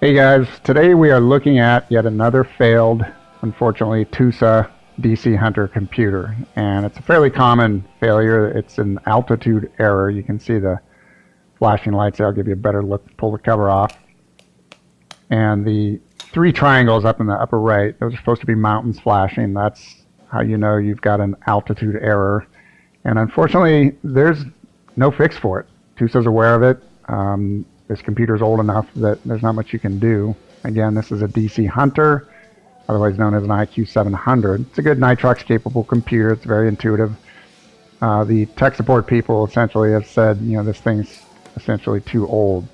Hey guys, today we are looking at yet another failed, unfortunately, TUSA DC Hunter computer. And it's a fairly common failure. It's an altitude error. You can see the flashing lights there. I'll give you a better look. Pull the cover off. And the three triangles up in the upper right, those are supposed to be mountains flashing. That's how you know you've got an altitude error. And unfortunately, there's no fix for it. TUSA's aware of it. This computer is old enough that there's not much you can do. Again, this is a DC Hunter, otherwise known as an I.Q.700. It's a good Nitrox capable computer. It's very intuitive. The tech support people essentially have said, you know, this thing's essentially too old.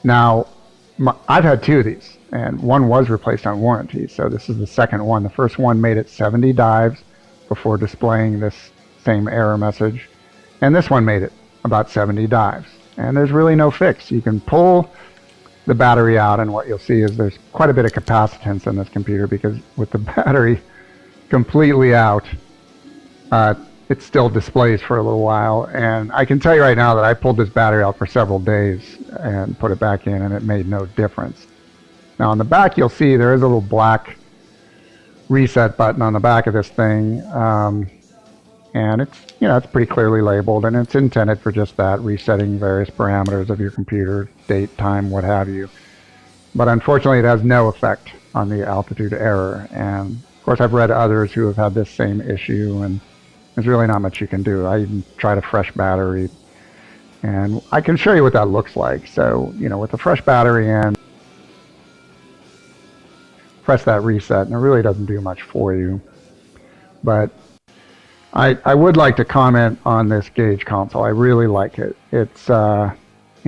Now, I've had two of these, and one was replaced on warranty, so this is the second one. The first one made it 70 dives before displaying this same error message, and this one made it about 70 dives. And there's really no fix. You can pull the battery out, and what you'll see is there's quite a bit of capacitance in this computer, because with the battery completely out, it still displays for a little while. And I can tell you right now that I pulled this battery out for several days and put it back in, and it made no difference. Now on the back, you'll see there is a little black reset button on the back of this thing. And it's, you know, it's pretty clearly labeled, and it's intended for just that, resetting various parameters of your computer, date, time, what have you. But unfortunately, it has no effect on the altitude error. And of course, I've read others who have had this same issue, and there's really not much you can do. I even tried a fresh battery, and I can show you what that looks like. So, you know, with a fresh battery in, press that reset, and it really doesn't do much for you. But I would like to comment on this gauge console. I really like it. It's you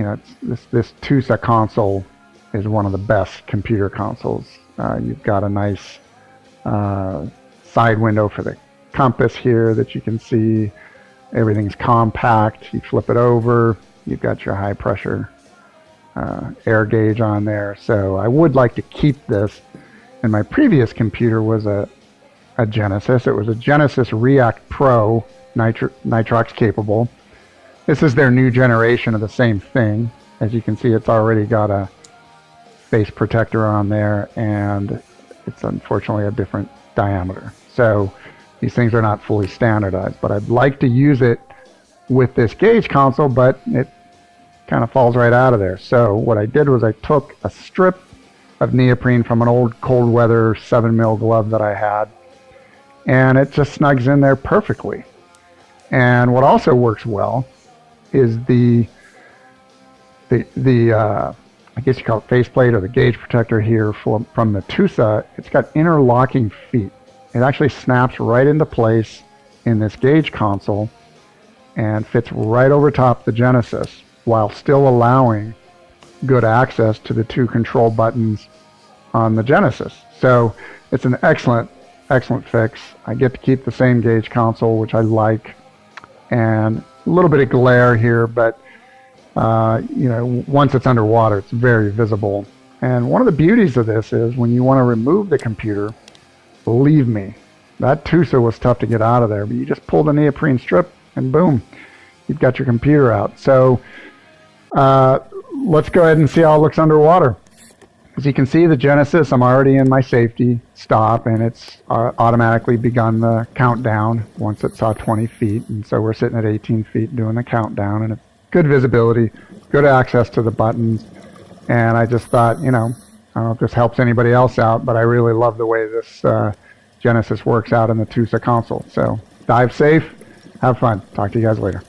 know, this TUSA console is one of the best computer consoles. You've got a nice side window for the compass here that you can see. Everything's compact. You flip it over, you've got your high pressure air gauge on there. So I would like to keep this. And my previous computer was a Genesis. It was a Genesis React Pro Nitrox capable. This is their new generation of the same thing. As you can see, it's already got a face protector on there, and it's unfortunately a different diameter. So these things are not fully standardized, but I'd like to use it with this gauge console, but it kind of falls right out of there. So what I did was I took a strip of neoprene from an old cold weather 7mm glove that I had, and it just snugs in there perfectly. And what also works well is the I guess you call it faceplate, or the gauge protector here from the TUSA. It's got interlocking feet. It actually snaps right into place in this gauge console and fits right over top the Genesis, while still allowing good access to the two control buttons on the Genesis. So it's an excellent fix. I get to keep the same gauge console, which I like, and a little bit of glare here, but you know, once it's underwater, it's very visible. And one of the beauties of this is when you want to remove the computer, believe me, that TUSA was tough to get out of there, but you just pull the neoprene strip and boom, you've got your computer out. So let's go ahead and see how it looks underwater. As you can see, the Genesis, I'm already in my safety stop, and it's automatically begun the countdown once it saw 20 feet. And so we're sitting at 18 feet doing the countdown, and it's good visibility, good access to the buttons. And I just thought, you know, I don't know if this helps anybody else out, but I really love the way this Genesis works out in the TUSA console. So dive safe, have fun. Talk to you guys later.